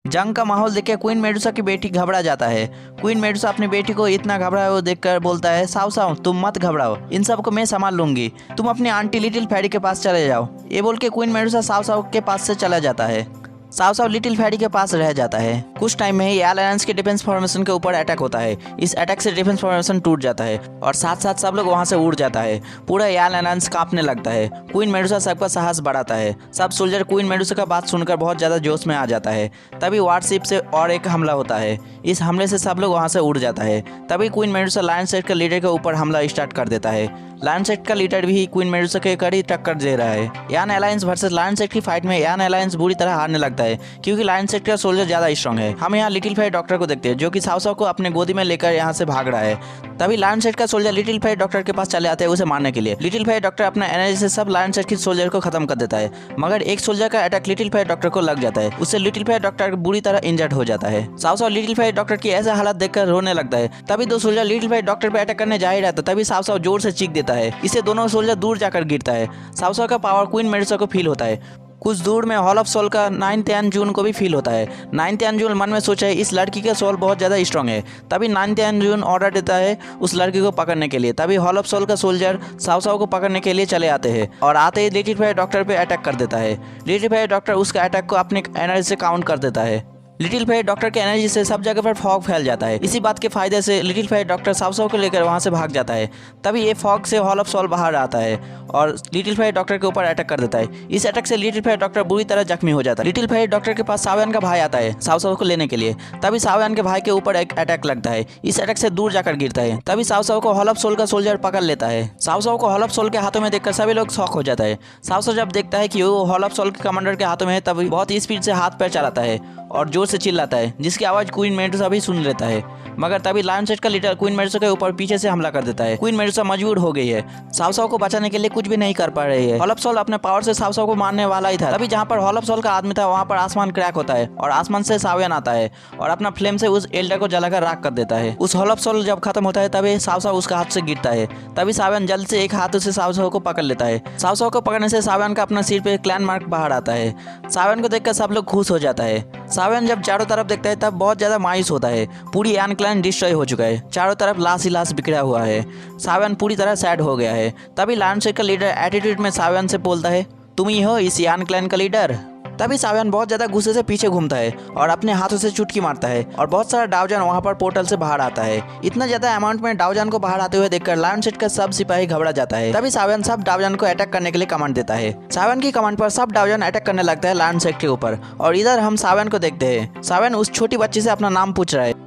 जंग का माहौल देख के क्वीन मेडुसा की बेटी घबरा जाता है। क्वीन मेडुसा अपनी बेटी को इतना घबराया हुआ देखकर बोलता है, साव साव तुम मत घबराओ, इन सबको मैं संभाल लूंगी, तुम अपनी आंटी लिटिल फेरी के पास चले जाओ। ये बोल के क्वीन मेडुसा साव साव के पास से चला जाता है। साव साव लिटिल फेरी के पास रह जाता है। कुछ टाइम में ही एलायंस के डिफेंस फॉर्मेशन के ऊपर अटैक होता है। इस अटैक से डिफेंस फॉर्मेशन टूट जाता है और साथ साथ सब लोग वहां से उड़ जाता है। पूरा एलायंस कांपने लगता है। क्वीन मेडुसा सबका साहस बढ़ाता है। सब सोल्जर क्वीन मेडुसा का बात सुनकर बहुत ज्यादा जोश में आ जाता है। तभी वारशिप से और एक हमला होता है। इस हमले से सब लोग वहां से उड़ जाता है। तभी क्वीन मेडुसा लायन सेट के लीडर के ऊपर हमला स्टार्ट कर देता है। लायन सेट का लीडर भी क्वीन मेडुसा के कड़ी टक्कर दे रहा है। यान अलायंस वर्सेस लायन सेट की फाइट में यान अलायंस बुरी तरह हारने लगता है क्योंकि लायन सेट का सोल्जर ज्यादा स्ट्रांग है। हम यहाँ लिटिल फेरी डॉक्टर को देखते हैं जो कि साव साव को अपने गोदी में लेकर यहाँ से भाग रहा है। तभी लायन सेट का सोल्जर लिटिल फेरी डॉक्टर के पास चले आते हैं उसे मारने के लिए। लिटिल फेरी डॉक्टर अपना एनर्जी से सब लायन सेट के सोल्जर को खत्म कर देता है, मगर एक सोल्जर का अटैक लिटिल फेरी डॉक्टर को लग जाता है। उससे लिटिल फेरी डॉक्टर बुरी तरह इंजर्ड हो जाता है। Sao Sao little fairy doctor की ऐसा हालत देखकर रोने लगता है। तभी दो सोल्जर लिटिल फेरी डॉक्टर पे अटैक करने जा ही रहता, तभी साव साव जोर से चीख देता है। इससे दोनों सोल्जर दूर जाकर गिरता है। साव साव का पावर क्वीन मेडुसा को फील होता है। कुछ दूर में हॉल ऑफ सोल का 9th यानजून को भी फील होता है। 9th यानजून मन में सोचा है इस लड़की का सोल बहुत ज़्यादा स्ट्रांग है। तभी 9th यानजून ऑर्डर देता है उस लड़की को पकड़ने के लिए। तभी हॉल ऑफ सोल का सोल्जर साव साव को पकड़ने के लिए चले आते हैं और आते ही लिटिल फेरी डॉक्टर पे अटैक कर देता है। लिटिल फेरी डॉक्टर उसका अटैक को अपने एनर्जी से काउंट कर देता है। लिटिल फेरी डॉक्टर के एनर्जी से सब जगह पर फॉग फैल जाता है। इसी बात के फायदे से little fairy doctor Sao Sao को लेकर वहां से भाग जाता है। तभी ये फॉग से हॉल ऑफ सोल बाहर आता है और लिटिल फेरी डॉक्टर के ऊपर अटैक कर देता है। इस अटैक से लिटिल फेरी डॉक्टर बुरी तरह जख्मी हो जाता है। लिटिल फेरी डॉक्टर के पास सावयान का भाई आता है साव साव को लेने के लिए। तभी सावयान के भाई के ऊपर एक अटैक लगता है। इस अटैक से दूर जाकर गिरता है। तभी साव साव को हॉल ऑफ सोल का सोल्जर पकड़ लेता है। साव साव को हॉल ऑफ सोल के हाथों में देखकर सभी लोग शॉक हो जाता है। साव साव जब देखता है कि वो हॉल ऑफ सोल के कमांडर के हाथों में है तभी बहुत स्पीड से हाथ पैर चलाता है और जोर से चिल्लाता है, जिसकी आवाज क्वीन मेडुसा भी सुन लेता है। मगर तभी लायन सेट का लीडर क्वीन मेडुसा के ऊपर पीछे से हमला कर देता है। क्वीन मेडुसा मजबूर हो गई है। साव साव को बचाने के लिए कुछ भी नहीं कर पा रही है। हॉल ऑफ सोल अपने पावर से साव साव को मारने वाला ही था। तभी जहाँ पर हॉल ऑफ सोल का आदमी था वहाँ पर आसमान क्रैक होता है और आसमान से सावयान आता है और अपना फ्लेम से उस एल्डर को जलाकर राख कर देता है। उस हॉल ऑफ सोल जब खत्म होता है तभी साव साव उसका हाथ से गिरता है। तभी सावयान जल्द से एक हाथ से साव साव को पकड़ लेता है। साव साव को पकड़ने से सावयान का अपना सिर पे क्लैन मार्क बाहर आता है। सावयान को देखकर सब लोग खुश हो जाता है। सावयान जब चारों तरफ देखता है तब बहुत ज्यादा मायूस होता है। पूरी यान क्लैन डिस्ट्रॉय हो चुका है। चारों तरफ लाश ही लाश बिखरा हुआ है। सावयान पूरी तरह सैड हो गया है। तभी लायन सेट का लीडर एटीट्यूड में सावयान से बोलता है, तुम ही हो इस यान क्लैन का लीडर। तभी सावयान बहुत ज्यादा गुस्से से पीछे घूमता है और अपने हाथों से चुटकी मारता है और बहुत सारा डाउजान वहां पर पोर्टल से बाहर आता है। इतना ज्यादा अमाउंट में डाउजान को बाहर आते हुए देखकर लायन सेट का सब सिपाही घबरा जाता है। तभी सावयान सब डाउजान को अटैक करने के लिए कमांड देता है। सावयान की कमांड पर सब डाउजान अटैक करने लगता है लायन सेट के ऊपर और इधर हम सावयान को देखते हैं। सावयान उस छोटी बच्ची से अपना नाम पूछ रहा है।